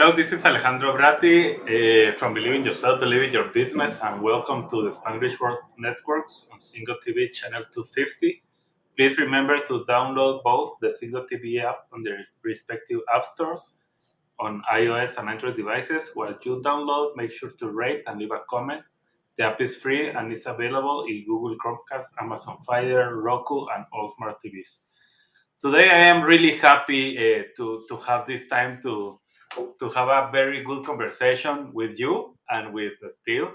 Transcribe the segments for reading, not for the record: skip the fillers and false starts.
Hello, this is Alejandro Bratti from Believe in Yourself, Believe in Your Business, and welcome to the Spanglish World Networks on Single TV channel 250. Please remember to download both the Single TV app on their respective app stores on iOS and Android devices. While you download, make sure to rate and leave a comment. The app is free and is available in Google Chromecast, Amazon Fire, Roku, and all smart TVs. Today, I am really happy to have this time to have a very good conversation with you and with Steve.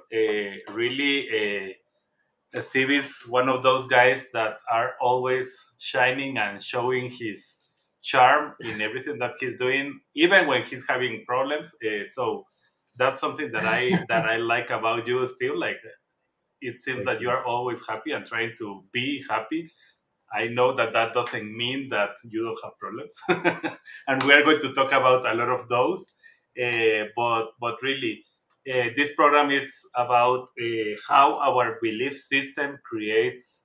Steve is one of those guys that are always shining and showing his charm in everything that he's doing, even when he's having problems. So that's something that I like about you, Steve. Like it seems that you are always happy and trying to be happy. I know that that doesn't mean that you don't have problems, and we are going to talk about a lot of those. But really, this program is about how our belief system creates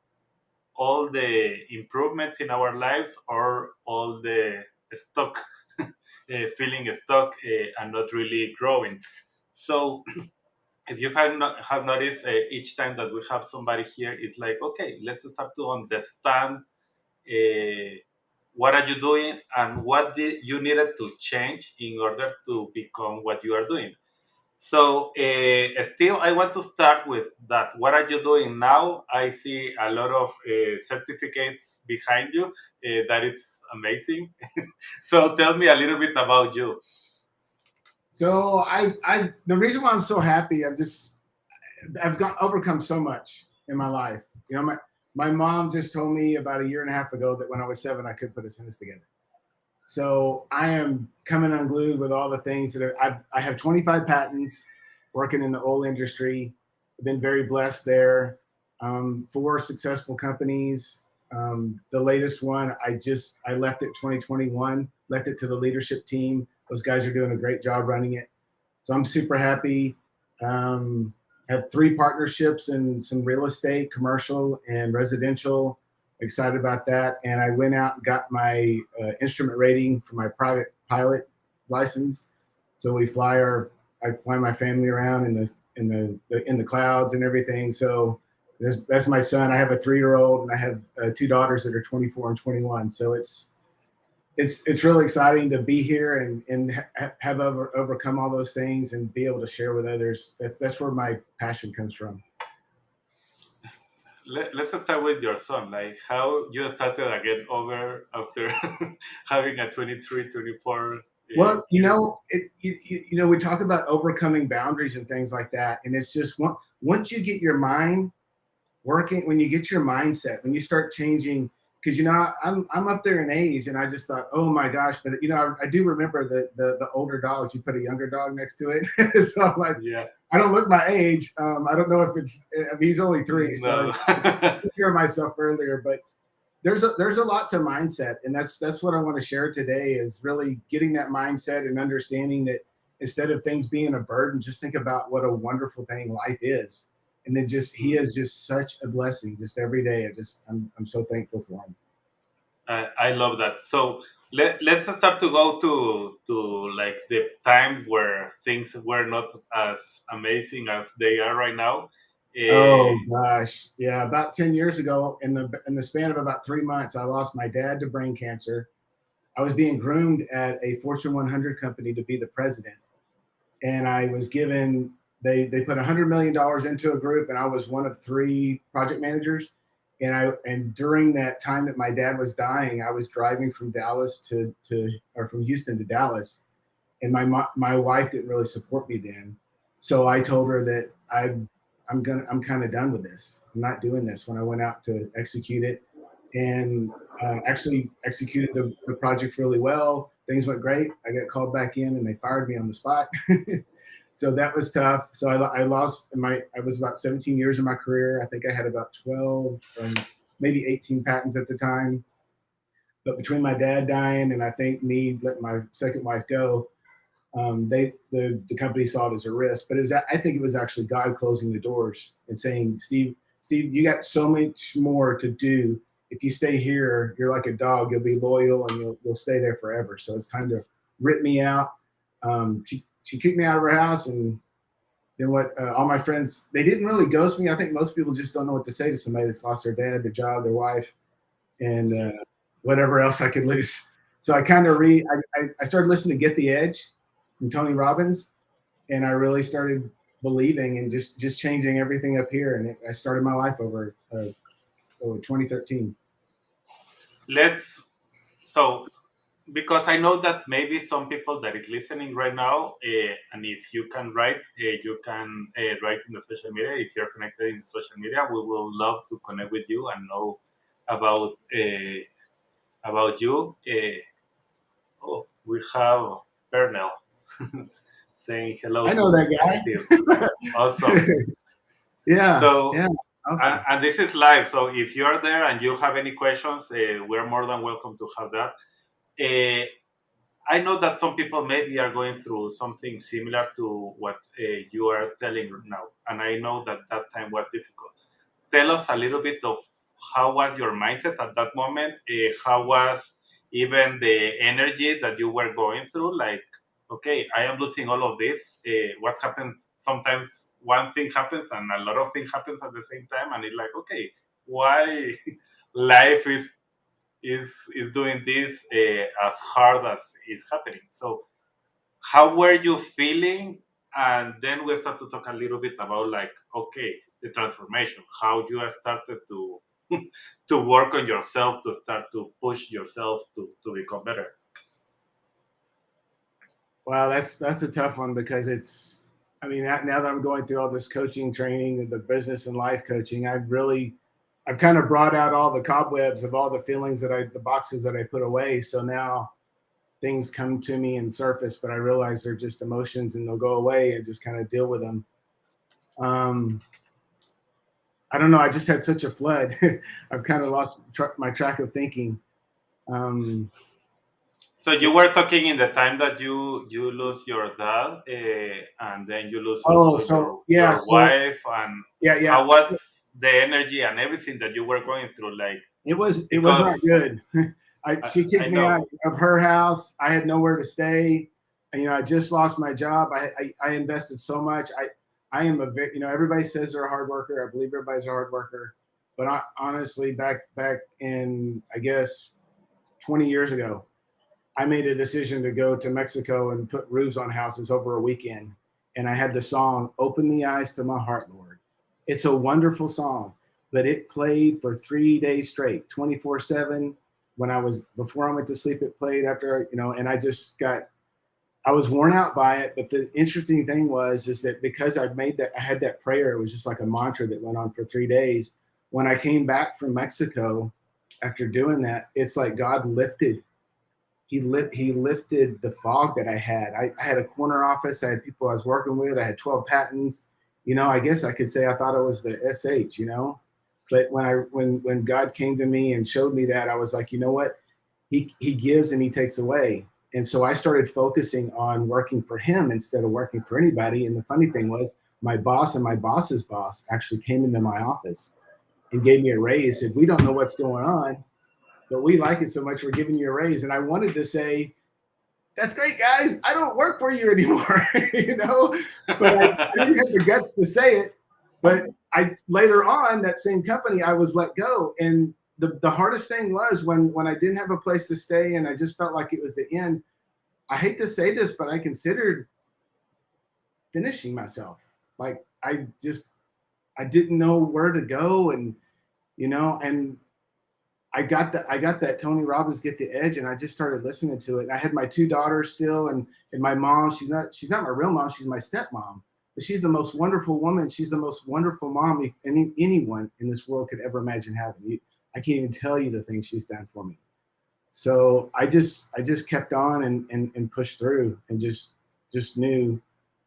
all the improvements in our lives, or all the stuck, feeling stuck and not really growing. So if you have noticed, each time that we have somebody here, it's like, okay, let's start to understand uh, what are you doing and what did you needed to change in order to become what you are doing. So still, I want to start with that. What are you doing now? I see a lot of certificates behind you. That is amazing. So tell me a little bit about you. So the reason why I'm so happy, I've overcome so much in my life. You know, my mom just told me about a year and a half ago that when I was 7, I could put a sentence together. So I am coming unglued with all the things I have 25 patents working in the oil industry. I've been very blessed there. 4 successful companies. The latest one, I left it 2021, left it to the leadership team. Those guys are doing a great job running it. So I'm super happy. Have 3 partnerships in some real estate, commercial and residential. Excited about that. And I went out and got my instrument rating for my private pilot license. So I fly my family around in the clouds and everything. So that's my son. I have a 3-year-old and I have 2 daughters that are 24 and 21. So it's really exciting to be here and have overcome all those things and be able to share with others. That's where my passion comes from. Let's start with your son. Like how you started again over after having a 23, 24. Well, we talk about overcoming boundaries and things like that. And it's just once you get your mind working, when you get your mindset, when you start changing, because I'm up there in age, and I just thought, oh my gosh, but I do remember the older dogs. You put a younger dog next to it, so I'm like, Yeah. I don't look my age. I don't know if he's only 3, so No. I took care of myself earlier. But there's a lot to mindset, and that's what I want to share today is really getting that mindset and understanding that instead of things being a burden, just think about what a wonderful thing life is. And then he is just such a blessing just every day. I'm so thankful for him. I love that. So let's start to go to like the time where things were not as amazing as they are right now. Oh gosh, yeah. About 10 years ago, in the span of about 3 months, I lost my dad to brain cancer. I was being groomed at a Fortune 100 company to be the president, and I was given they put $100 million into a group, and I was one of 3 project managers. And during that time that my dad was dying, I was driving from from Houston to Dallas, and my wife didn't really support me then. So I told her that I'm kind of done with this. I'm not doing this. When I went out to execute it, and actually executed the project really well. Things went great. I got called back in, and they fired me on the spot. So that was tough. So I lost I was about 17 years in my career. I think I had about 12, maybe 18 patents at the time. But between my dad dying and I think me letting my second wife go, the company saw it as a risk. But I think it was actually God closing the doors and saying, Steve, you got so much more to do. If you stay here, you're like a dog. You'll be loyal and you'll stay there forever. So it's time to rip me out. She kicked me out of her house, and then what? All my friends, they didn't really ghost me. I think most people just don't know what to say to somebody that's lost their dad, their job, their wife, and Yes. whatever else I could lose. So I kind of I started listening to Get the Edge from Tony Robbins, and I really started believing and just changing everything up here. And I started my life over 2013. Let's so because I know that maybe some people that is listening right now, and if you can write, you can write in the social media. If you're connected in social media, we will love to connect with you and know about you. Oh, we have Bernal saying hello I know to that Steve. guy. Awesome. Yeah, So, yeah, awesome. and this is live. So if you're there and you have any questions, we're more than welcome to have that. Uh, I know that some people maybe are going through something similar to what you are telling now, and I know that that time was difficult. Tell us a little bit of how was your mindset at that moment. How was even the energy that you were going through? Like, okay, I am losing all of this. What happens? Sometimes one thing happens and a lot of things happens at the same time, and it's like, okay, why life is doing this as hard as is happening. So how were you feeling? And then we start to talk a little bit about like, okay, the transformation, how you have started to to work on yourself, to start to push yourself to become better. Wow, that's a tough one because it's. I mean, now that I'm going through all this coaching training and the business and life coaching, I've kind of brought out all the cobwebs of all the feelings the boxes that I put away. So now things come to me and surface, but I realize they're just emotions and they'll go away and just kind of deal with them. Um, I don't know. I just had such a flood. I've kind of lost my track of thinking. Um, So you were talking in the time that you lose your dad, and then you lose oh, also so yeah, your so wife, and yeah. how was the energy and everything that you were going through? Like, It was not because good. She I kicked me out know. of her house. I had nowhere to stay. I just lost my job. I invested so much. I am everybody says they're a hard worker. I believe everybody's a hard worker, but honestly, back in I guess 20 years ago, I made a decision to go to Mexico and put roofs on houses over a weekend. And I had the song "Open the Eyes to My Heart, Lord." It's a wonderful song, but it played for 3 days straight, 24/7. When before I went to sleep, it played after, and I was worn out by it. But the interesting thing is that because I had that prayer, it was just like a mantra that went on for 3 days. When I came back from Mexico after doing that, it's like God lifted the fog that I had. I had a corner office. I had people I was working with. I had 12 patents. I guess I could say I thought it was the SH. But when God came to me and showed me that, I was like, you know what? He gives and he takes away. And so I started focusing on working for him instead of working for anybody. And the funny thing was, my boss and my boss's boss actually came into my office and gave me a raise. Said, "We don't know what's going on, but we like it so much we're giving you a raise." And I wanted to say, "That's great, guys. I don't work for you anymore," but I didn't have the guts to say it. But I later on, that same company, I was let go. And the hardest thing was when I didn't have a place to stay and I just felt like it was the end. I hate to say this, but I considered finishing myself. Like I didn't know where to go, and I got that Tony Robbins Get the Edge, and I just started listening to it. And I had my two daughters still, and my mom. She's not my real mom. She's my stepmom, but she's the most wonderful woman. She's the most wonderful mom anyone in this world could ever imagine having. I can't even tell you the things she's done for me. So I just kept on and pushed through, and just knew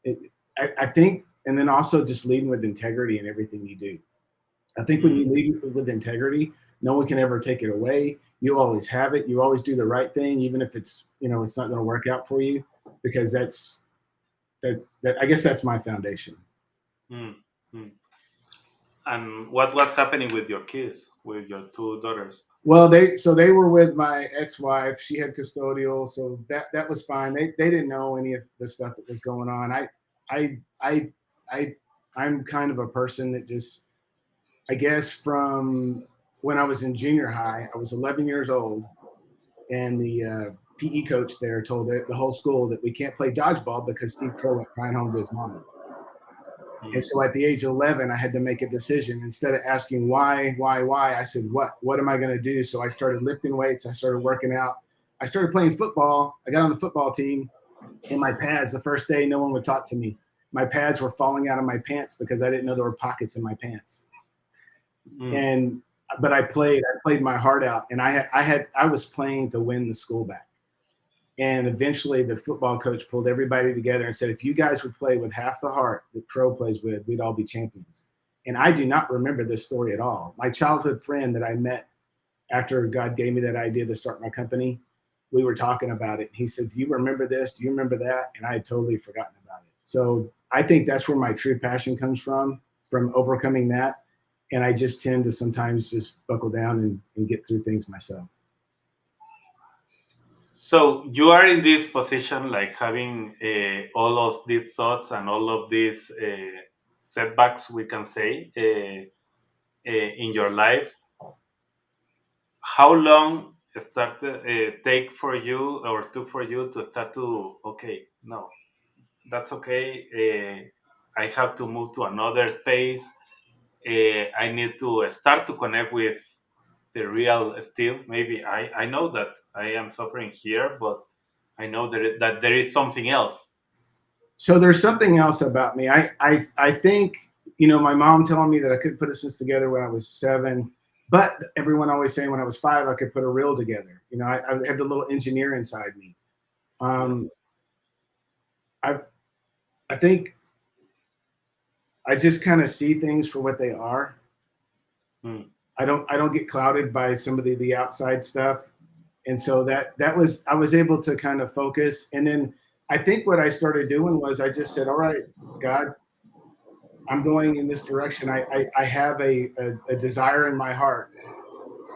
it. I think, and then also just leading with integrity in everything you do. I think when you Mm. lead with integrity, no one can ever take it away. You always have it. You always do the right thing, even if it's not going to work out for you, because that I guess that's my foundation. Mm. Mm. And what was happening with your kids, with your two daughters? Well, they were with my ex-wife. She had custodial, so that was fine. They didn't know any of the stuff that was going on. I I I I'm kind of a person that just, I guess, from when I was in junior high, I was 11 years old, and the PE coach there told the whole school that we can't play dodgeball because Steve Crow went crying home to his mama. And Mm. so at the age of 11, I had to make a decision. Instead of asking why, I said, what am I going to do? So I started lifting weights. I started working out. I started playing football. I got on the football team, and my pads, the first day, no one would talk to me. My pads were falling out of my pants because I didn't know there were pockets in my pants. Mm. And, but I played my heart out, and I was playing to win the school back. And eventually, the football coach pulled everybody together and said, if you guys would play with half the heart that Crow plays with, we'd all be champions. And I do not remember this story at all. My childhood friend that I met after God gave me that idea to start my company, we were talking about it. He said, do you remember this? Do you remember that? And I had totally forgotten about it. So I think that's where my true passion comes from overcoming that. And I just tend to sometimes just buckle down and get through things myself. So you are in this position, like having all of these thoughts and all of these setbacks, we can say, in your life. How long started take for you or took for you to start to, okay, no, that's okay. I have to move to another space. I need to start to connect with the real Steve. Maybe I know that I am suffering here, but I know that there is something else. So there's something else about me. I think, my mom telling me that I couldn't put a sentence together when I was 7, but everyone always saying when I was 5 I could put a reel together. I had the little engineer inside me. Yeah. Um, I I think I just kind of see things for what they are. Mm. I don't get clouded by some of the outside stuff, and so that was, I was able to kind of focus. And then I think what I started doing was I just said, all right, God, I'm going in this direction. I have a desire in my heart.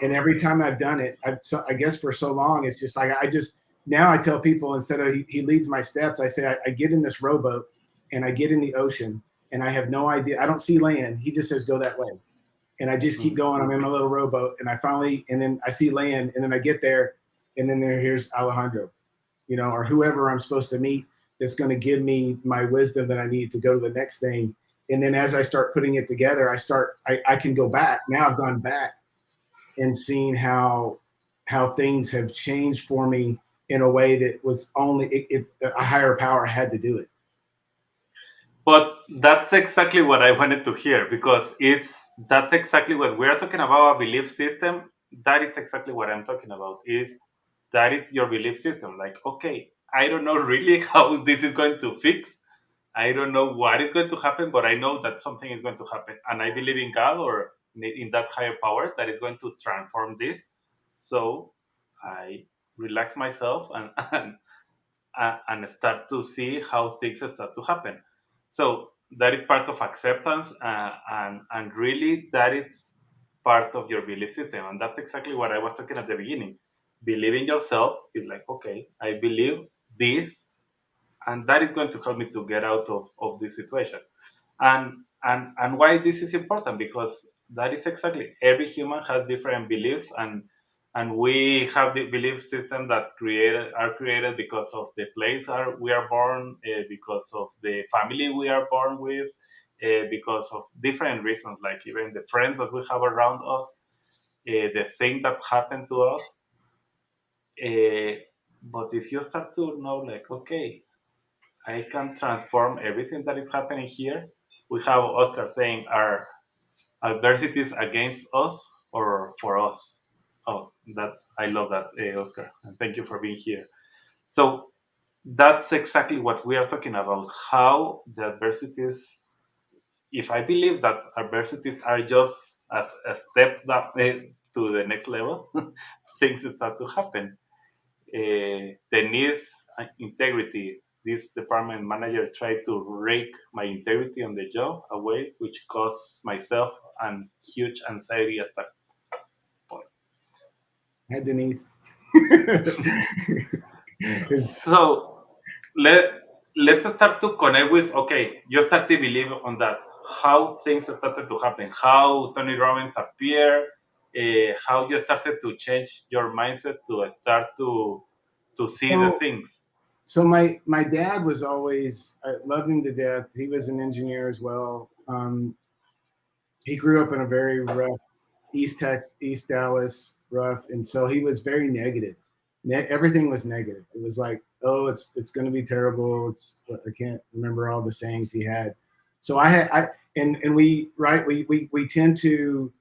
And every time I've done it, I guess for so long, it's just like, now I tell people, instead of he leads my steps, I say, I get in this rowboat and I get in the ocean and I have no idea. I don't see land. He just says, go that way. And I just keep Mm. going. I'm in my little rowboat and and then I see land, and then I get there, and then here's Alejandro, or whoever I'm supposed to meet that's going to give me my wisdom that I need to go to the next thing. And then as I start putting it together, I can go back. Now I've gone back and seen how things have changed for me in a way that was only it's a higher power had to do it. But that's exactly what I wanted to hear, because that's exactly what we're talking about, a belief system. That is exactly what I'm talking about. Is that is your belief system? Like, okay, I don't know really how this is going to fix. I don't know what is going to happen, but I know that something is going to happen, and I believe in God or in that higher power that is going to transform this. So I relax myself and start to see how things start to happen. So that is part of acceptance, and really that is part of your belief system, and that's exactly what I was talking at the beginning. Believe in yourself is like, okay, I believe this, and that is going to help me to get out of this situation. And why this is important, because that is exactly, every human has different beliefs, and we have the belief system that created because of the place we are born, because of the family we are born with, because of different reasons, like even the friends that we have around us, the thing that happened to us. uh, but if you start to know, like, okay, I can transform everything that is happening here. We have Oscar saying, are adversities against us or for us? Oh, that I love that, Oscar, and thank you for being here. So that's exactly what we are talking about. How the adversities, if I believe that adversities are just as a step to the next level, things start to happen. Denise integrity. This department manager tried to rake my integrity on the job away, which caused myself a huge anxiety at that point. Hi, Denise. So let let's start to connect with, okay, you start to believe on that, how things started to happen, how Tony Robbins appear, how you started to change your mindset to start to see the so things. so my dad was always, I loved him to death. He was an engineer as well. He grew up in a very rough East Dallas rough, and so he was very negative. Everything was negative. It was like, oh, it's going to be terrible. I can't remember all the sayings he had. So and we right we tend to,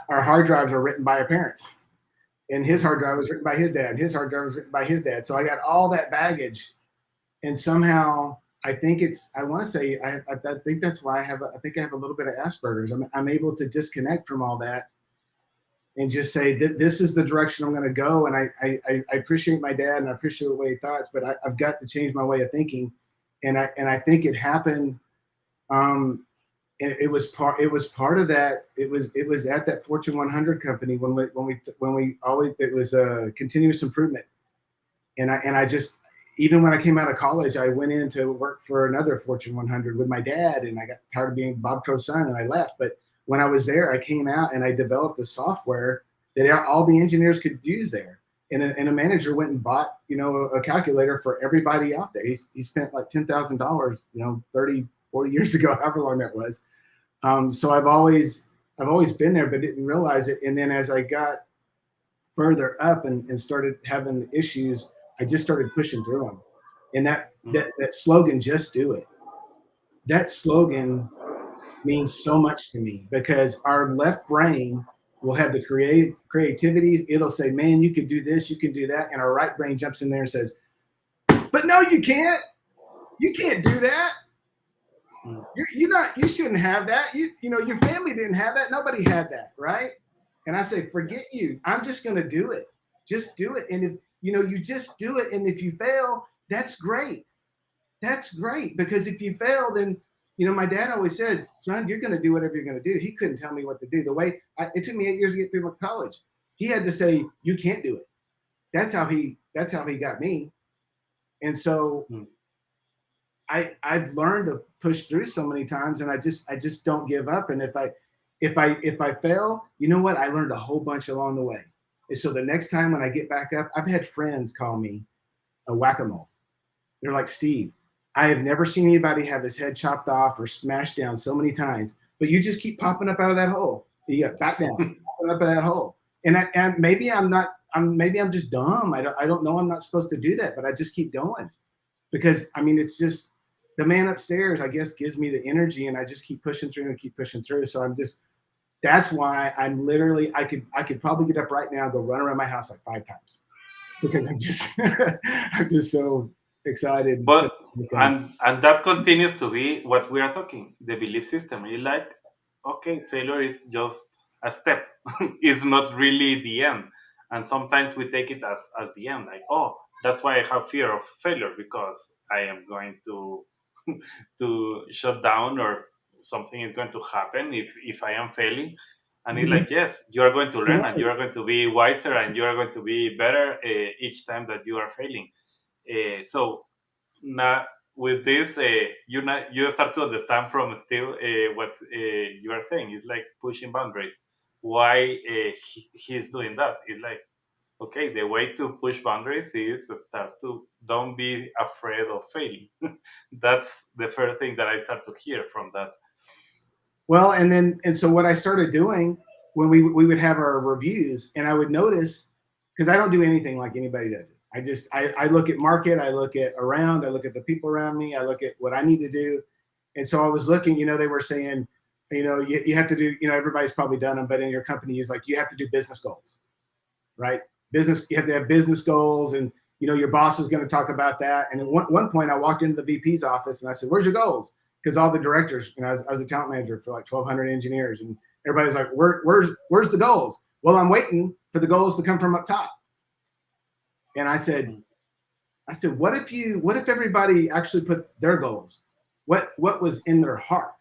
our hard drives are written by our parents, and his hard drive was written by his dad, and his hard drive was written by his dad. So I got all that baggage, and somehow I think I want to say I think that's why I think I have a little bit of Asperger's. I'm able to disconnect from all that and just say that this is the direction I'm going to go. And I appreciate my dad and I appreciate the way he thought, but I've got to change my way of thinking. And I think it happened. Um, it was part of that. It was at that Fortune 100 company when we always, it was a continuous improvement. And I just, even when I came out of college, I went in to work for another Fortune 100 with my dad, and I got tired of being Bob Crow's son, and I left. But when I was there, I came out and I developed a software that all the engineers could use there. And a manager went and bought, a calculator for everybody out there. He spent like $10,000, 30, 40 years ago, however long that was. So I've always been there, but didn't realize it. And then as I got further up and started having issues, I just started pushing through them. And that slogan, just do it. That slogan means so much to me because our left brain will have the creativity. It'll say, man, you could do this, you can do that. And our right brain jumps in there and says, but no, you can't. You can't do that. You shouldn't have that. Your family didn't have that. Nobody had that, right? And I say, forget you. I'm just going to do it. Just do it. And if you just do it, and if you fail, that's great. That's great, because if you fail, then my dad always said, son, you're going to do whatever you're going to do. He couldn't tell me what to do. It took me 8 years to get through my college. He had to say, you can't do it. That's how he got me. And so I've learned to push through so many times, and I just don't give up. And if I fail, you know what? I learned a whole bunch along the way. And so the next time when I get back up, I've had friends call me a whack-a-mole. They're like, Steve, I have never seen anybody have his head chopped off or smashed down so many times, but you just keep popping up out of that hole. You got back down, popping up out of that hole. And maybe I'm not. Maybe I'm just dumb. I don't know. I'm not supposed to do that, but I just keep going because it's just the man upstairs, I guess, gives me the energy, and I just keep pushing through and keep pushing through. So that's why I'm literally, I could probably get up right now and go run around my house like 5 times because I'm just so excited. But and that continues to be what we are talking, the belief system. You like, okay, failure is just a step. It's not really the end. And sometimes we take it as the end, like, oh, that's why I have fear of failure, because I am going to to shut down, or something is going to happen if I am failing. And it's like, yes, you are going to learn, and you are going to be wiser, and you are going to be better each time that you are failing. So now with this, you start to understand from still what you are saying. It's like pushing boundaries. Why he's doing that? It's like, okay, the way to push boundaries is to start to don't be afraid of failing. That's the first thing that I start to hear from that. Well, and so what I started doing when we would have our reviews, and I would notice, because I don't do anything like anybody does it. I look at market, I look at around, I look at the people around me, I look at what I need to do. And so I was looking, they were saying, you have to do, everybody's probably done them, but in your company is like, you have to do business goals, right? You have to have business goals, and your boss is going to talk about that. And at one point I walked into the VP's office and I said, where's your goals? Because all the directors, I was a talent manager for like 1,200 engineers, and everybody's like, where's the goals? Well, I'm waiting for the goals to come from up top. And I said, what if everybody actually put their goals, what was in their heart,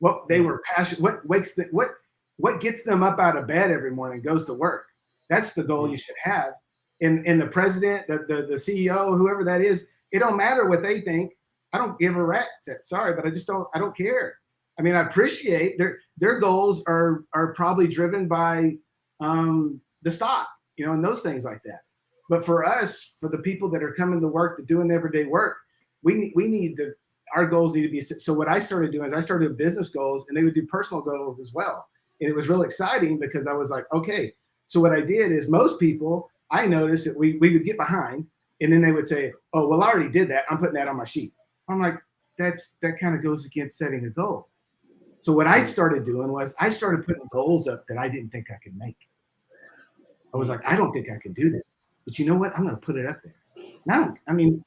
what they were passionate, what gets them up out of bed every morning, goes to work? That's the goal you should have. In the president, the CEO, whoever that is, it don't matter what they think. I don't give a rat's. Sorry, but I don't care. I mean, I appreciate their goals are probably driven by the stock, and those things like that. But for us, for the people that are coming to work, that doing everyday work, we need to, our goals need to be. So what I started doing is I started doing business goals, and they would do personal goals as well. And it was real exciting because I was like, okay. So what I did is most people, I noticed that we would get behind, and then they would say, oh, well, I already did that. I'm putting that on my sheet. I'm like, that kind of goes against setting a goal. So what I started doing was I started putting goals up that I didn't think I could make. I was like, I don't think I can do this, but you know what? I'm going to put it up there. Now, I mean,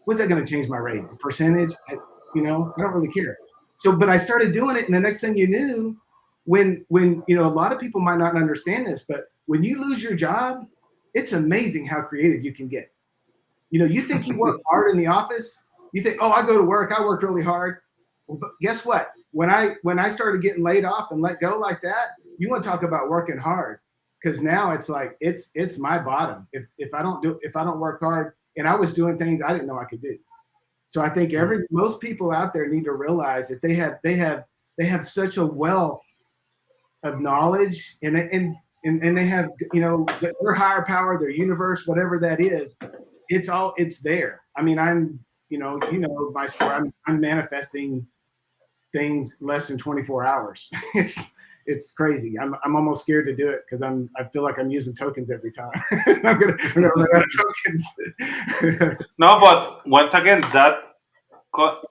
what's that going to change my raise? A percentage? I don't really care. So, but I started doing it, and the next thing you knew, when a lot of people might not understand this, but when you lose your job, it's amazing how creative you can get. You think you work hard in the office, you think, oh, I go to work, I worked really hard. Well, but guess what? When I started getting laid off and let go like that, you want to talk about working hard, because now it's like it's my bottom. If I don't work hard, and I was doing things I didn't know I could do. So I think most people out there need to realize that they have such a wealth of knowledge, and they have their higher power, their universe, whatever that is. It's there. I mean, I'm my story. I'm manifesting things less than 24 hours. It's crazy. I'm almost scared to do it because I feel like I'm using tokens every time. I'm gonna run out of tokens. No, but once again,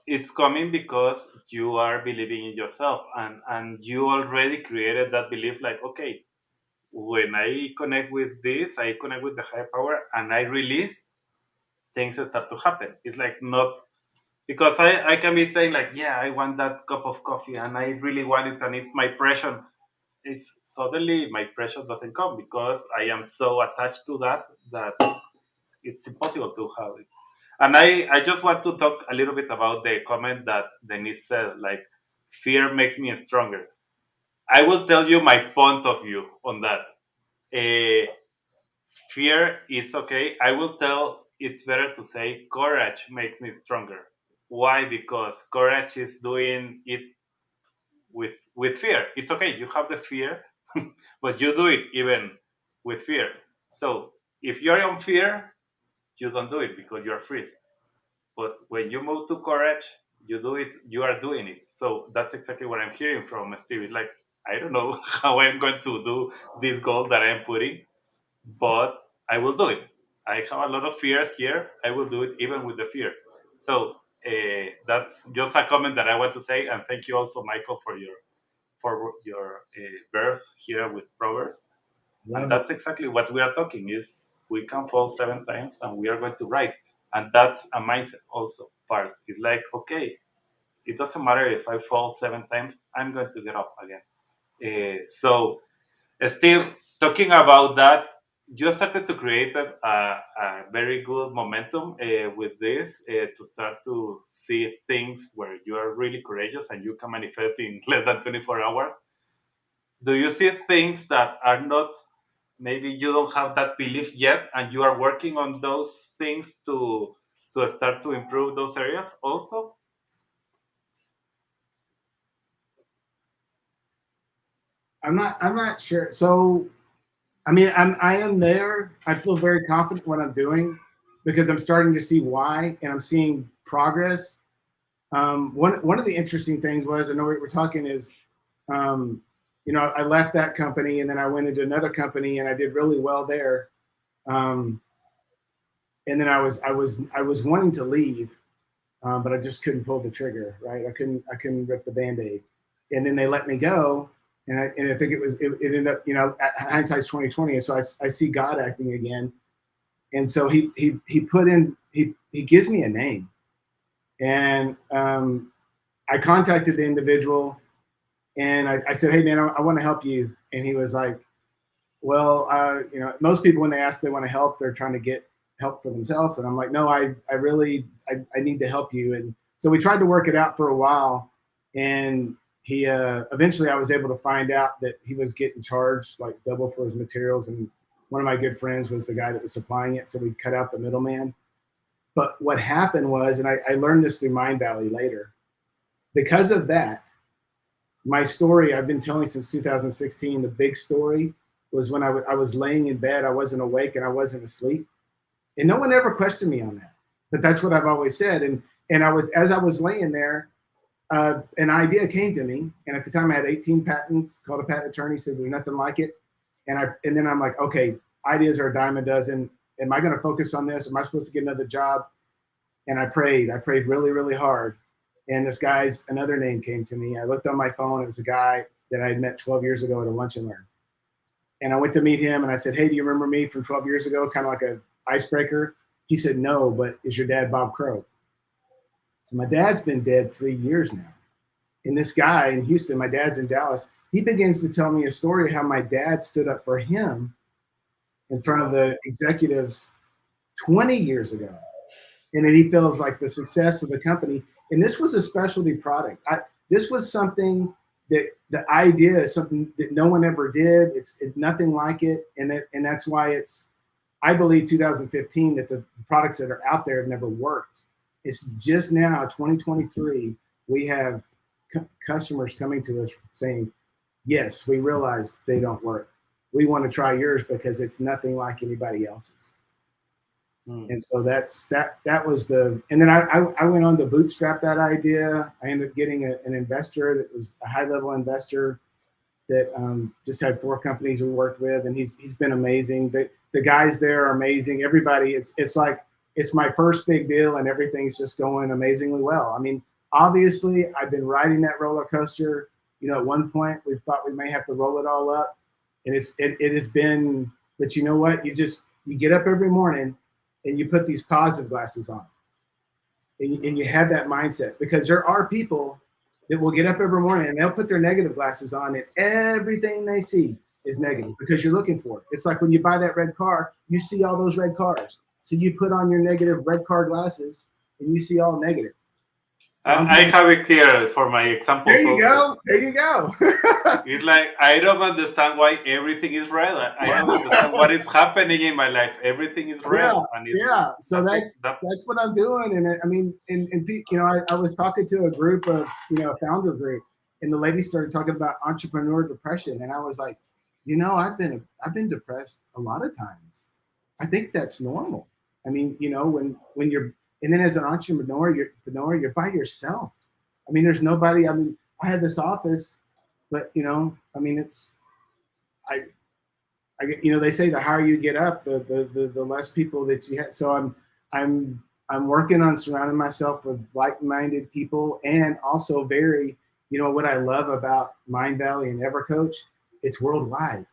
it's coming because you are believing in yourself, and you already created that belief. Like, okay, when I connect with this, I connect with the higher power, and I release, things start to happen. It's like not because I can be saying like, yeah, I want that cup of coffee, and I really want it, and it's my pressure. It's suddenly my pressure doesn't come because I am so attached to that it's impossible to have it. And I just want to talk a little bit about the comment that Denise said, like, fear makes me stronger. I will tell you my point of view on that. Uh, Fear is okay. I will tell it's better to say courage makes me stronger. Why? Because courage is doing it with fear. It's okay. You have the fear, but you do it even with fear. So if you're on fear, you don't do it because you're freeze. But when you move to courage, you do it. You are doing it. So that's exactly what I'm hearing from Steve. It's like, I don't know how I'm going to do this goal that I'm putting, but I will do it. I have a lot of fears here. I will do it even with the fears. So that's just a comment that I want to say, and thank you also, Michael, for your verse here with Proverbs. And Love it. that's exactly what we are talking is we can fall 7 times and we are going to rise. And that's a mindset also part. It's like, okay, it doesn't matter if I fall 7 times, I'm going to get up again. So Steve, talking about that, you started to create a very good momentum with this to start to see things where you are really courageous and you can manifest in less than 24 hours. Do you see things that are not, maybe you don't have that belief yet and you are working on those things to start to improve those areas also? I'm not sure. So I mean, I am there. I feel very confident what I'm doing because I'm starting to see why, and I'm seeing progress. One of the interesting things was, I know we're talking is, um, I left that company and then I went into another company and I did really well there. Um, and then I was wanting to leave, but I just couldn't pull the trigger. Right, I couldn't rip the band-aid, and then they let me go. And I think it ended up, hindsight's 2020. And so I see God acting again. And so he put in, he gives me a name. And I contacted the individual and I said, hey man, I want to help you. And he was like, well, most people, when they ask they want to help, they're trying to get help for themselves. And I'm like, no, I really need to help you. And so we tried to work it out for a while. And he eventually I was able to find out that he was getting charged like double for his materials, and One of my good friends was the guy that was supplying it, so we cut out the middleman. But what happened was, and I learned this through Mind Valley later, because of that, my story I've been telling since 2016, the big story was when I was laying in bed, I wasn't awake and I wasn't asleep. And no one ever questioned me on that. But that's what I've always said. And I was, as I was laying there, an idea came to me. And at the time I had 18 patents, called a patent attorney, said there's nothing like it. And then I'm like, okay, ideas are a dime a dozen. Am I going to focus on this? Am I supposed to get another job? And I prayed really, really hard. And this guy's another name came to me. I looked on my phone. It was a guy that I had met 12 years ago at a lunch and learn. And I went to meet him and I said, hey, do you remember me from 12 years ago? Kind of like a icebreaker. He said, no, but is your dad Bob Crow? So my dad's been dead 3 years now. And this guy in Houston, my dad's in Dallas, he begins to tell me a story of how my dad stood up for him in front of the executives 20 years ago. And then he feels like the success of the company. And this was a specialty product. This was something that the idea is something that no one ever did. It's nothing like it. And that's why it's, I believe 2015, that the products that are out there have never worked. It's just now, 2023, we have customers coming to us saying, yes, we realize they don't work. We want to try yours because it's nothing like anybody else's. And so that was the, and then I went on to bootstrap that idea. I ended up getting an investor that was a high level investor that just had 4 companies we worked with, and he's been amazing. The guys there are amazing. Everybody, it's like it's my first big deal, and everything's just going amazingly well. I mean, obviously, I've been riding that roller coaster. You know, at one point we thought we may have to roll it all up, and it has been. But you know what? You get up every morning and you put these positive glasses on, and you have that mindset, because there are people that will get up every morning and they'll put their negative glasses on, and everything they see is negative because you're looking for it. It's like when you buy that red car, you see all those red cars. So you put on your negative red car glasses and you see all negative. So I have it here for my examples there you also. go. There you go. It's like I don't understand why everything is red. I don't understand what is happening in my life. Everything is red, Yeah, and it's yeah. So that that's that. that's what I'm doing, and I mean, and you know, I was talking to a group of, you know, a founder group, and the lady started talking about entrepreneur depression, and I was like, you know, I've been depressed a lot of times. I think that's normal. I mean, you know, when you're, and then as an you're by yourself. I mean, there's nobody. I mean, I had this office, but you know, I mean, I you know, they say the higher you get up, the less people that you have. So I'm working on surrounding myself with like-minded people, and also very, you know, what I love about Mind Valley and EverCoach, it's worldwide.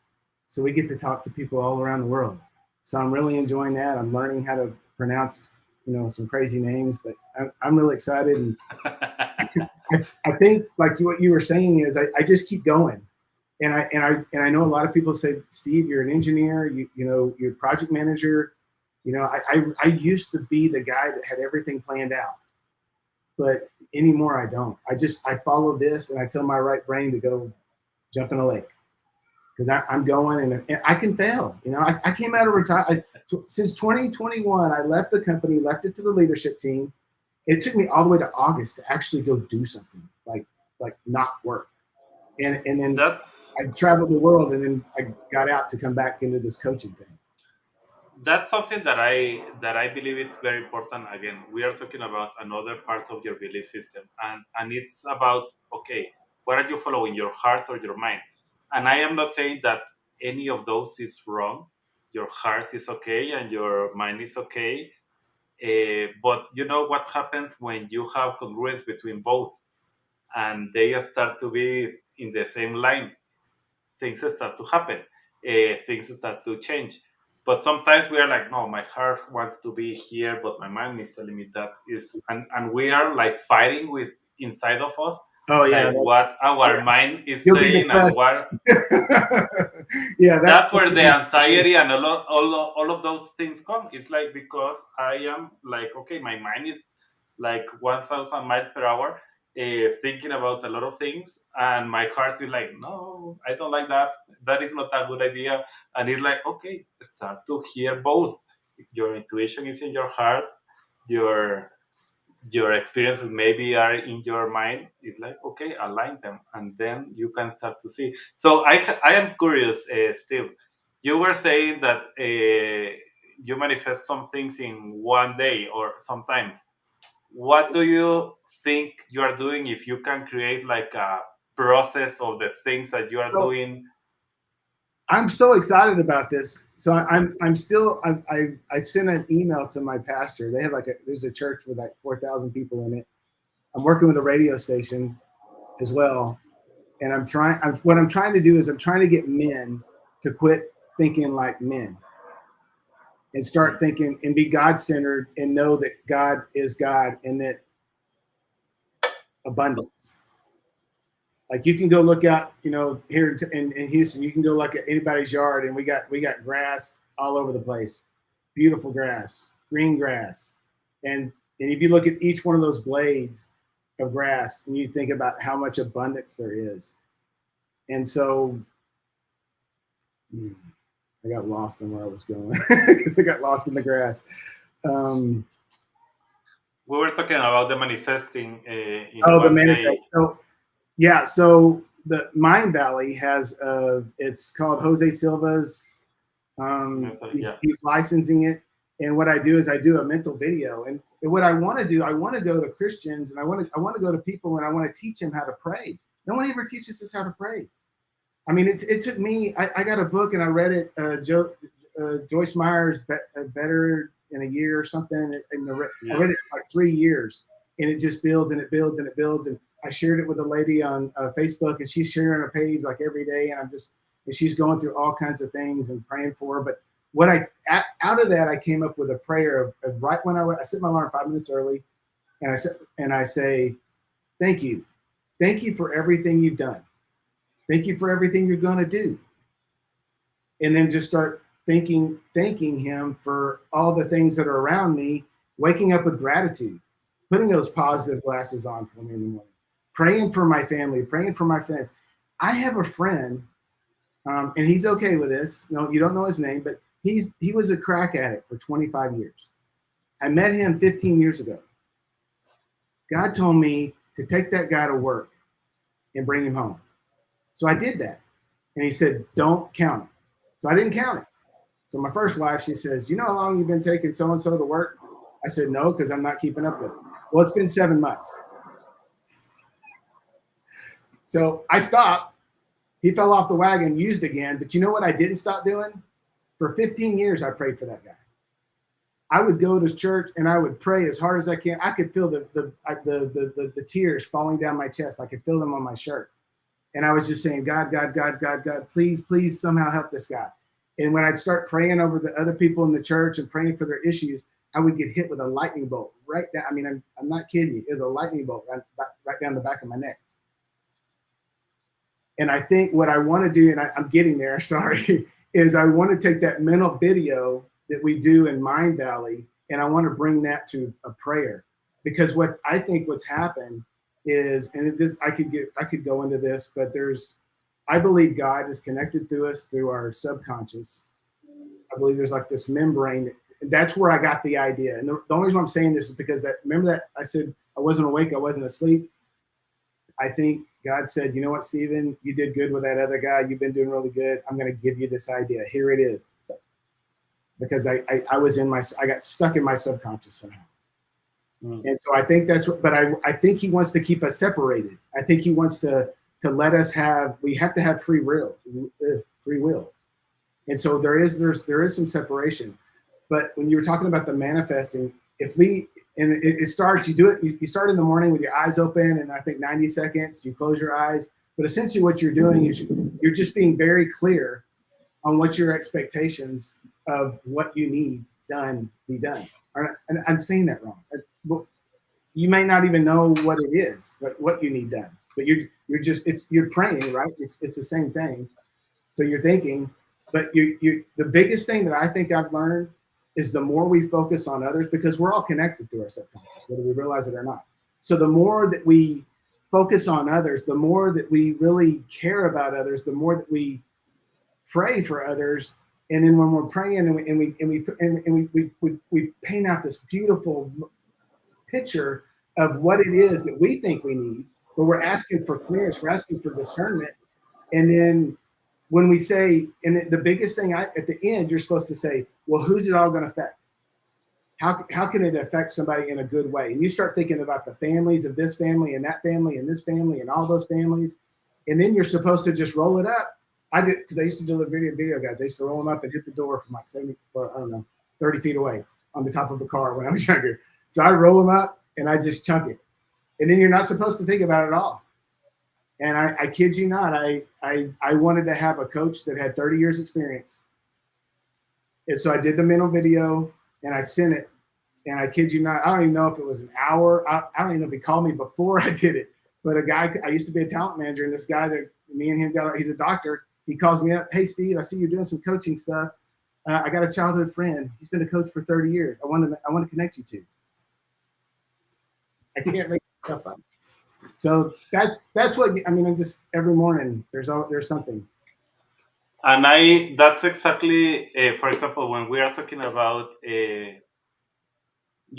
So we get to talk to people all around the world. So I'm really enjoying that. I'm learning how to pronounce, you know, some crazy names, but I'm really excited. And I think like what you were saying is I just keep going. And I know a lot of people say, Steve, you're an engineer, you know, you're a project manager. You know, I used to be the guy that had everything planned out, but anymore I don't. I follow this, and I tell my right brain to go jump in a lake, because I'm going, and I can fail. You know, I came out of retirement since 2021. I left the company, left it to the leadership team. It took me all the way to August to actually go do something like not work. And then That's I traveled the world, and then I got out to come back into this coaching thing. that's something that I believe it's very important. Again, we are talking about another part of your belief system, and it's about, okay, what are you following, your heart or your mind? And I am not saying that any of those is wrong. Your heart is okay and your mind is okay. But you know what happens when you have congruence between both, and they start to be in the same line? Things start to happen, things start to change. But sometimes we are like, no, my heart wants to be here, but my mind is telling me that is, and we are like fighting with inside of us, Oh yeah, like that's, what our yeah. mind is You'll be saying, and depressed. what Yeah, that's that's where the anxiety and all of those things come. It's like, because I am like, okay, my mind is like 1,000 miles per hour, thinking about a lot of things, and my heart is like, no, I don't like that. That is not a good idea. And it's like, okay, start to hear both. Your intuition is in your heart. Your your experiences maybe are in your mind. It's like, okay, align them, and then you can start to see. So I am curious, Steve. You were saying that you manifest some things in one day or sometimes. What do you think you are doing if you can create like a process of the things that you are So doing? I'm so excited about this. So I'm still I sent an email to my pastor. They have there's a church with like 4,000 people in it. I'm working with a radio station as well, and what I'm trying to do is I'm trying to get men to quit thinking like men and start thinking and be God centered and know that God is God and that abundance. Like you can go look out, here in Houston, you can go look at anybody's yard, and we got grass all over the place, beautiful grass, green grass, and if you look at each one of those blades of grass, and you think about how much abundance there is, and so I got lost in where I was going because I got lost in the grass. Um, We were talking about the manifesting in oh, the one day. manifest. So yeah, so the Mind Valley has it's called Jose Silva's. Yeah. He's licensing it, and what I do is I do a mental video, and what I want to do, I want to go to Christians, and I want to go to people, and I want to teach them how to pray. No one ever teaches us how to pray. I mean, it took me. I got a book and I read it. Joyce Meyer's Better in a Year or something. I Yeah. read it for like 3 years, and it just builds and it builds and it builds. And I shared it with a lady on Facebook, and she's sharing her page like every day. And she's going through all kinds of things and praying for her. But out of that, I came up with a prayer of right when I set my alarm 5 minutes early, and I say, thank you for everything you've done. Thank you for everything you're going to do. And then just start thanking him for all the things that are around me, waking up with gratitude, putting those positive glasses on for me in the morning, praying for my family, praying for my friends. I have a friend, and he's okay with this. No, you don't know his name, but he was a crack addict for 25 years. I met him 15 years ago. God told me to take that guy to work and bring him home. So I did that. And he said, don't count it. So I didn't count it. So my first wife, she says, you know how long you've been taking so-and-so to work? I said, no, because I'm not keeping up with it. Well, it's been 7 months. So I stopped. He fell off the wagon, used again. But you know what I didn't stop doing? For 15 years, I prayed for that guy. I would go to church and I would pray as hard as I can. I could feel the tears falling down my chest. I could feel them on my shirt. And I was just saying, God, please, please somehow help this guy. And when I'd start praying over the other people in the church and praying for their issues, I would get hit with a lightning bolt right down. I mean, I'm not kidding you. It was a lightning bolt right down the back of my neck. And I think what I want to do, and I'm getting there, sorry, is I want to take that mental video that we do in Mind Valley, and I want to bring that to a prayer. Because what I think what's happened is, and I could go into this, but I believe God is connected to us through our subconscious. I believe there's like this membrane. That's where I got the idea. And the only reason I'm saying this is because remember that I said I wasn't awake, I wasn't asleep. I think God said, you know what, Stephen, you did good with that other guy. You've been doing really good. I'm going to give you this idea. Here it is. Because I got stuck in my subconscious somehow. And so I think but I think he wants to keep us separated. I think he wants to let us we have to have free will. And so there is some separation. But when you were talking about the manifesting, it starts, you start in the morning with your eyes open, and I think 90 seconds, you close your eyes. But essentially what you're doing is you're just being very clear on what your expectations of what you need be done. And I'm saying that wrong. You may not even know what it is, what you need done. But you're praying, right? It's the same thing. So you're thinking, but the biggest thing that I think I've learned is the more we focus on others, because we're all connected to our subconscious, whether we realize it or not. So the more that we focus on others, the more that we really care about others, the more that we pray for others. And then when we're praying and we paint out this beautiful picture of what it is that we think we need, but we're asking for clearance, we're asking for discernment. And then when we say, and the biggest thing at the end, you're supposed to say, well, who's it all going to affect? How can it affect somebody in a good way? And you start thinking about the families of this family and that family and this family and all those families. And then you're supposed to just roll it up. I did, because I used to deliver video guides. I used to roll them up and hit the door from like 70, or I don't know, 30 feet away on the top of a car when I was younger. So I roll them up and I just chunk it. And then you're not supposed to think about it at all. And I kid you not, I wanted to have a coach that had 30 years experience. And so I did the mental video and I sent it. And I kid you not, I don't even know if it was an hour. I don't even know if he called me before I did it. But a guy, I used to be a talent manager, and this guy that me and him got, he's a doctor. He calls me up, hey, Steve, I see you're doing some coaching stuff. I got a childhood friend. He's been a coach for 30 years. I want to connect you to. I can't make this stuff up. So that's what I mean. I'm just every morning there's something. And that's exactly, for example, when we are talking about, you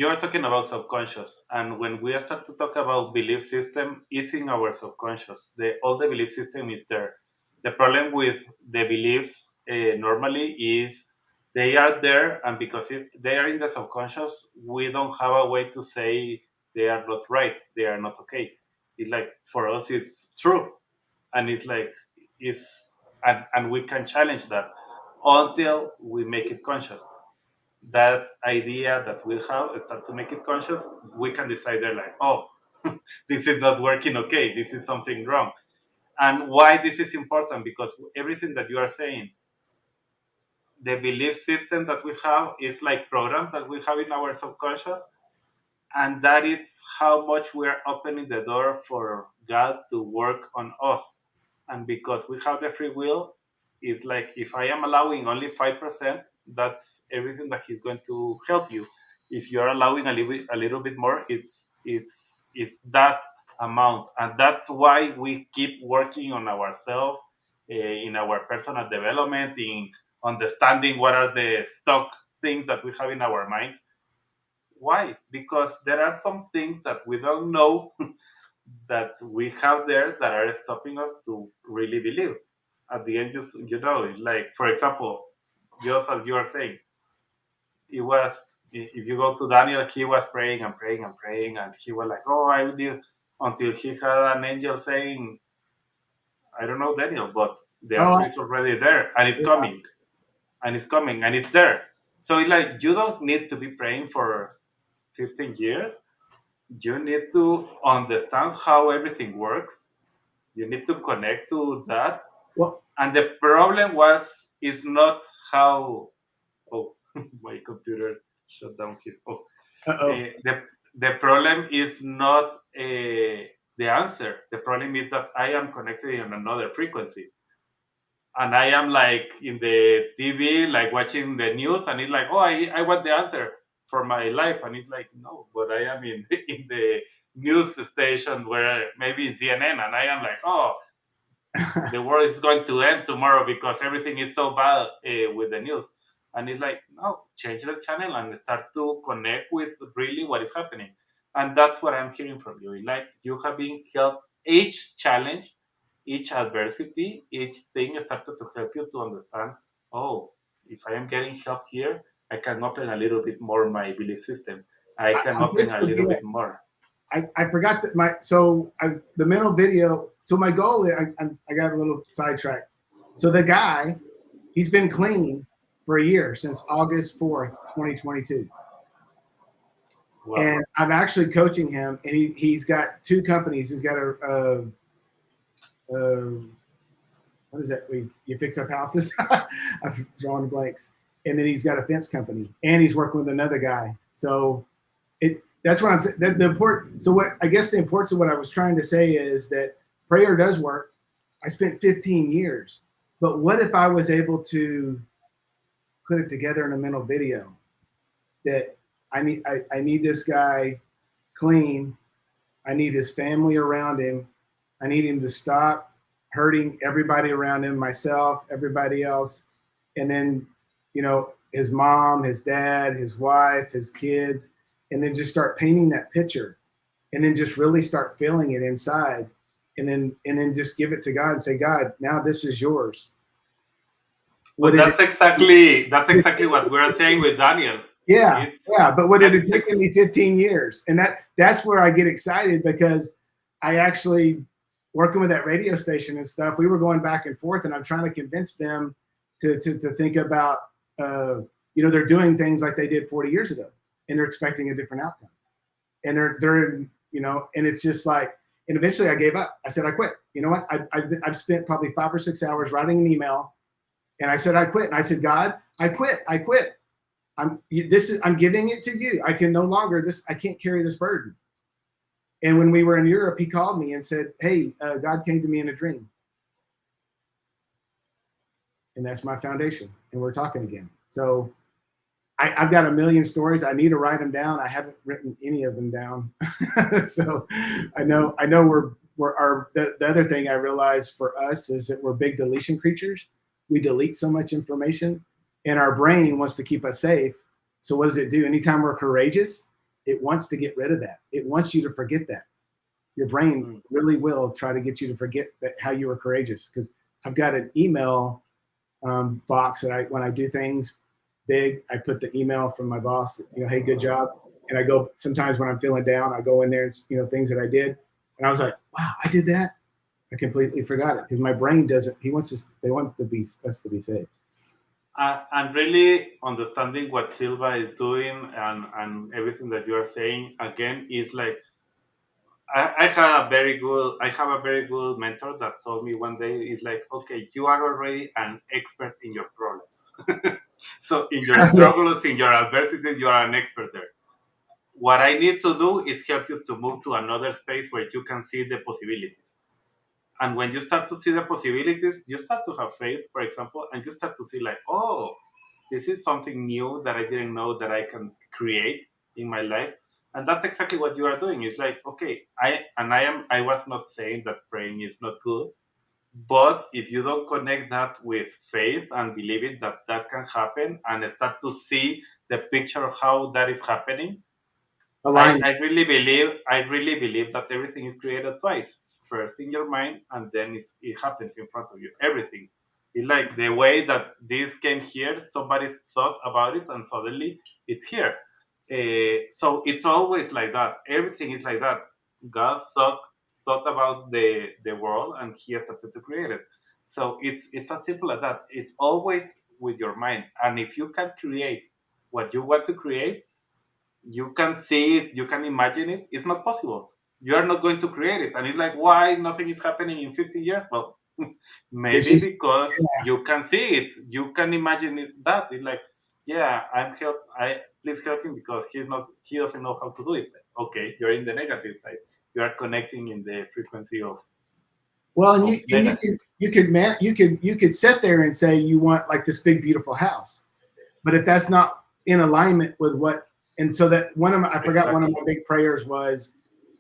are talking about subconscious, and when we start to talk about belief system, is in our subconscious. All the belief system is there. The problem with the beliefs normally is they are there, and because they are in the subconscious, we don't have a way to say they are not right, they are not okay. It's like for us, it's true, and it's like and we can challenge that until we make it conscious. That idea that we have start to make it conscious, we can decide they're like, oh, this is not working, okay, this is something wrong. And why this is important, because everything that you are saying, the belief system that we have is like programs that we have in our subconscious, and that is how much we are opening the door for God to work on us. And because we have the free will, it's like if I am allowing only 5%, that's everything that He's going to help you. If you're allowing a little bit more, it's that amount, and that's why we keep working on ourselves, in our personal development, in understanding what are the stock things that we have in our minds. Why? Because there are some things that we don't know that we have there that are stopping us to really believe. At the end, you know, it's like, for example, just as you are saying, it was, if you go to Daniel, he was praying and praying and praying, and he was like, oh, I will, until he had an angel saying, I don't know, Daniel, but the Oh, answer is already there, and it's yeah. coming, and it's coming, and it's there. So it's like, you don't need to be praying for 15 years. You need to understand how everything works. You need to connect to that. Well, And the problem was is not how. Oh, my computer shut down here. Oh, uh-oh. the problem is not the answer. The problem is that I am connected on another frequency, and I am like in the TV, like watching the news, and it's like, oh, I want the answer for my life, and it's like, no, but I am in in the news station where maybe in CNN, and I am like, oh, the world is going to end tomorrow because everything is so bad with the news, and it's like, no, change the channel and start to connect with really what is happening, and that's what I'm hearing from you. Like you have been helped each challenge, each adversity, each thing started to help you to understand, oh, if I am getting help here, I can open a little bit more my belief system. I can I open did a little forget. bit more. I forgot that the mental video. So my goal is I got a little sidetracked. So the guy, he's been clean for a year since August 4th, 2022. Wow. And I'm actually coaching him, and he's got two companies. He's got a what is that? You fix up houses. I've drawn blanks. And then he's got a fence company, and he's working with another guy. So that's what I'm saying. The important. So what I guess the importance of what I was trying to say is that prayer does work. I spent 15 years, but what if I was able to put it together in a mental video that I need this guy clean. I need his family around him. I need him to stop hurting everybody around him, myself, everybody else. And then, his mom, his dad, his wife, his kids, and then just start painting that picture and then just really start feeling it inside. And then just give it to God and say, God, now this is yours. What But did it that's exactly what we're saying with Daniel. Yeah, It's yeah. But what did that it is take me 15 years? And that's where I get excited because I actually working with that radio station and stuff. We were going back and forth, and I'm trying to convince them to think about they're doing things like they did 40 years ago, and they're expecting a different outcome. And and it's just like, and eventually I gave up. I said I quit. You know what? I've spent probably 5 or 6 hours writing an email, and I said I quit. And I said, God, I quit. I quit. I'm giving it to you. I can no longer I can't carry this burden. And when we were in Europe, he called me and said, hey, God came to me in a dream. And that's my foundation. And we're talking again. So I've got a million stories. I need to write them down. I haven't written any of them down. So I know the other thing I realized for us is that we're big deletion creatures. We delete so much information, and our brain wants to keep us safe. So what does it do? Anytime we're courageous, it wants to get rid of that. It wants you to forget that. Your brain really will try to get you to forget how you were courageous. Because I've got an email box that when I do things big, I put the email from my boss, hey, good job. And I go, sometimes when I'm feeling down, I go in there and, things that I did. And I was like, wow, I did that. I completely forgot it because my brain doesn't, they want us to be safe. and really understanding what Silva is doing and everything that you are saying again is like I have a very good mentor that told me one day is like, okay, you are already an expert in your problems. So in your struggles, in your adversities, you are an expert there. What I need to do is help you to move to another space where you can see the possibilities. And when you start to see the possibilities, you start to have faith, for example, and you start to see like, oh, this is something new that I didn't know that I can create in my life. And that's exactly what you are doing. It's like, okay, I was not saying that praying is not good, but if you don't connect that with faith and believing that that can happen and start to see the picture of how that is happening, I, Alignment. I really believe I really believe that everything is created twice. First in your mind, and then it happens in front of you. Everything. It's like the way that this came here. Somebody thought about it, and suddenly it's here. So it's always like that. Everything is like that. God thought about the world, and He started to create it. So it's as simple as that. It's always with your mind, and if you can create what you want to create, you can see it, you can imagine it. It's not possible. You are not going to create it. And it's like, why nothing is happening in 15 years? Well, Because maybe because you can see it. You can imagine it that. It's like, yeah, I please help him because he doesn't know how to do it. Okay, you're in the negative side. You are connecting in the frequency well, and of negative. you could sit there and say you want like this big beautiful house, but if that's not in alignment with what, and so that I forgot one of Exactly. my big prayers was,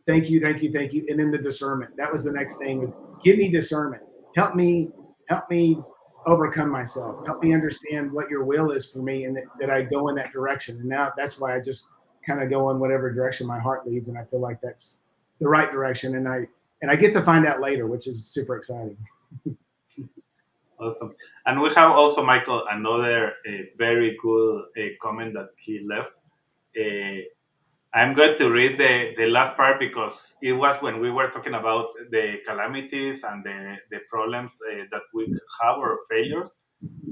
thank you, thank you, thank you, and then the discernment. That was the next thing was give me discernment. Help me overcome myself. Help me understand what your will is for me, and that I go in that direction. And now that's why I just kind of go in whatever direction my heart leads, and I feel like that's the right direction. And I get to find out later, which is super exciting. Awesome. And we have also, Michael, another very good comment that he left. Uh, I'm going to read the last part because it was when we were talking about the calamities and the problems that we have or failures.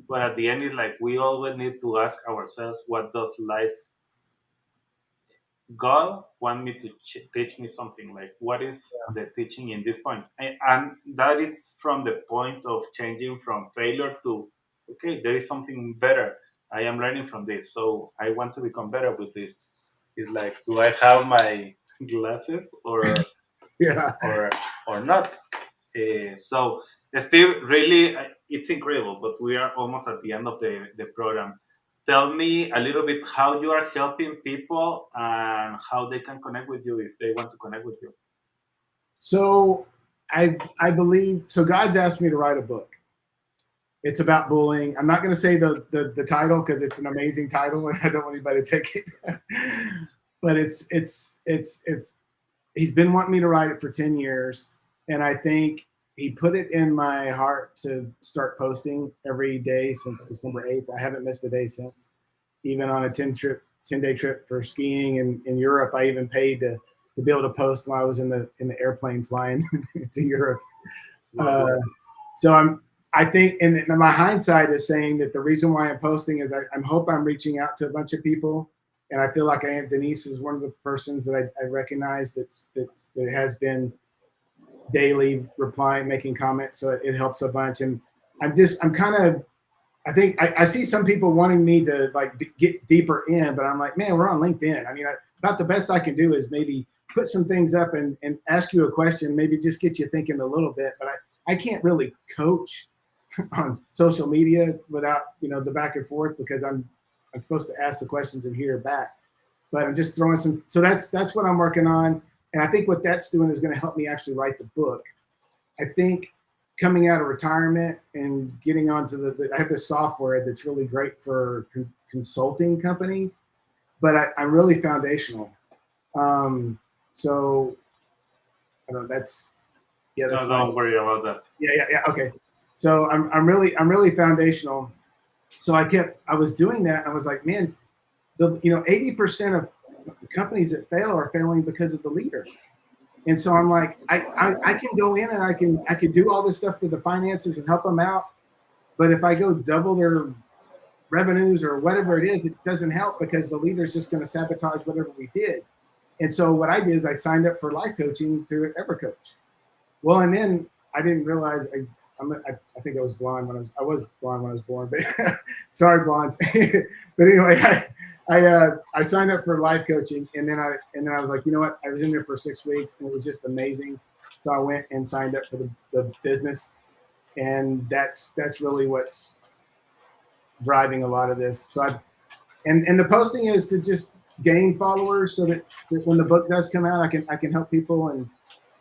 But at the end, it's like we always need to ask ourselves, what does life, God want me to teach me something? Like, what is the teaching in this point? And that is from the point of changing from failure to, okay, there is something better. I am learning from this, so I want to become better with this. It's like, do I have my glasses Yeah. or or not? So, Steve, really, it's incredible, but we are almost at the end of the program. Tell me a little bit how you are helping people and how they can connect with you if they want to connect with you. So I believe so. God's asked me to write a book. It's about bullying. I'm not going to say the title because it's an amazing title and I don't want anybody to take it. But it's he's been wanting me to write it for 10 years, and I think he put it in my heart to start posting every day since December 8th. I haven't missed a day since. Even on a 10-day trip for skiing in Europe, I even paid to be able to post while I was in the airplane flying to Europe. Wow. Uh, so I think, and my hindsight is saying that the reason why I'm posting is I hope I'm reaching out to a bunch of people, and I feel like I am. Denise is one of the persons that I recognize that has been daily replying, making comments, so it helps a bunch. And I'm kind of, I think I see some people wanting me to like get deeper in, but I'm like, man, we're on LinkedIn. I mean, about the best I can do is maybe put some things up and ask you a question, maybe just get you thinking a little bit. But I can't really coach on social media without the back and forth because I'm supposed to ask the questions and hear back. But I'm just throwing some. So that's what I'm working on, and I think what that's doing is going to help me actually write the book. I think coming out of retirement and getting onto I have this software that's really great for consulting companies, but I'm really foundational. So I don't know. That's No, fine. don't worry about that. Yeah. Okay. So I'm really foundational. So I was doing that. And I was like, man, 80% of companies that fail are failing because of the leader. And so I'm like, I can go in and I can do all this stuff to the finances and help them out. But if I go double their revenues or whatever it is, it doesn't help because the leader's just going to sabotage whatever we did. And so what I did is I signed up for life coaching through EverCoach. Well, and then I didn't realize I think I was blonde when I was blonde when I was born, but sorry, blondes. But anyway, I signed up for life coaching, and then I was like, you know what? I was in there for 6 weeks, and it was just amazing. So I went and signed up for the business, and that's really what's driving a lot of this. So and the posting is to just gain followers so that when the book does come out, I can help people. And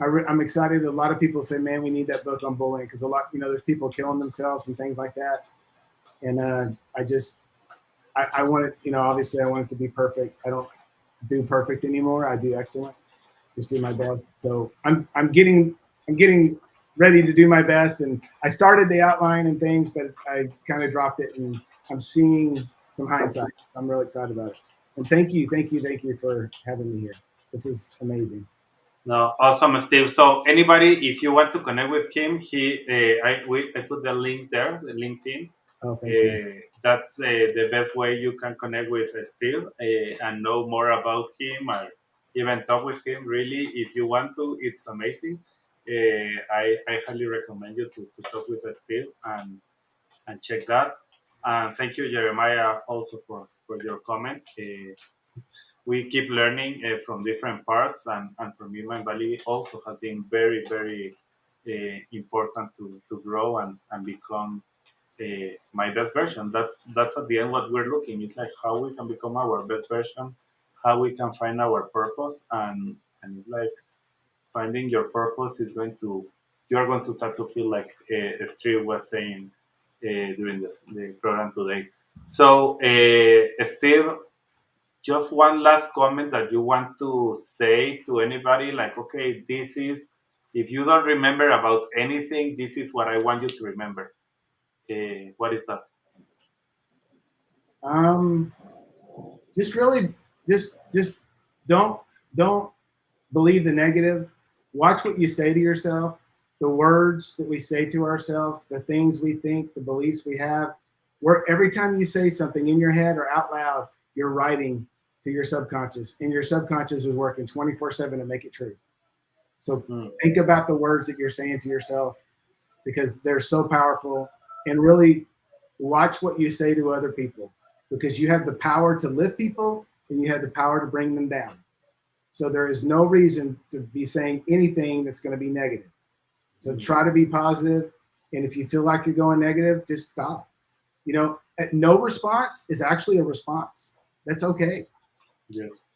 I'm excited. A lot of people say, man, we need that book on bullying because a lot, there's people killing themselves and things like that. And I want it, obviously I want it to be perfect. I don't do perfect anymore. I do excellent. Just do my best. So I'm getting ready to do my best. And I started the outline and things, but I kind of dropped it, and I'm seeing some hindsight. So I'm really excited about it. And thank you for having me here. This is amazing. No, awesome, Steve. So anybody, if you want to connect with him, I put the link there, the LinkedIn. Oh, thank you. That's the best way you can connect with Steve and know more about him or even talk with him. Really, if you want to, it's amazing. I highly recommend you to talk with Steve and check that. And thank you, Jeremiah, also for your comment. We keep learning from different parts, and for me, my valley also has been very, very important to grow and become my best version. That's at the end what we're looking. It's like how we can become our best version, how we can find our purpose, and it's like finding your purpose is going to you're going to start to feel like Steve was saying during the program today. So, Steve, just one last comment that you want to say to anybody, like, okay, this is, if you don't remember about anything, this is what I want you to remember. What is that? Um, just really, just don't don't believe the negative. Watch what you say to yourself, the words that we say to ourselves, the things we think, the beliefs we have. Where every time you say something in your head or out loud, you're writing to your subconscious, and your subconscious is working 24/7 to make it true. So Hmm. think about the words that you're saying to yourself because they're so powerful, and really watch what you say to other people because you have the power to lift people and you have the power to bring them down. So there is no reason to be saying anything that's going to be negative. So try to be positive, and if you feel like you're going negative, just stop. No response is actually a response. That's okay. Yes.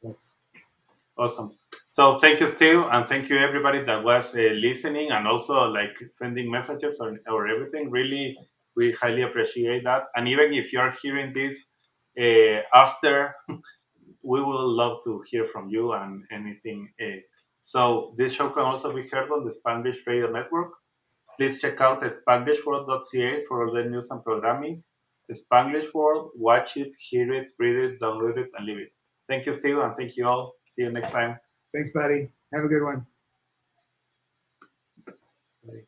Awesome. So thank you, Steve, and thank you everybody that was listening and also like sending messages or everything. Really, we highly appreciate that. And even if you are hearing this after, we will love to hear from you and anything. So this show can also be heard on the Spanglish Radio Network. Please check out spanglishworld.ca for all the news and programming. The Spanglish World, watch it, hear it, read it, download it, and leave it. Thank you, Steve, and thank you all. See you next time. Thanks, buddy. Have a good one. Bye.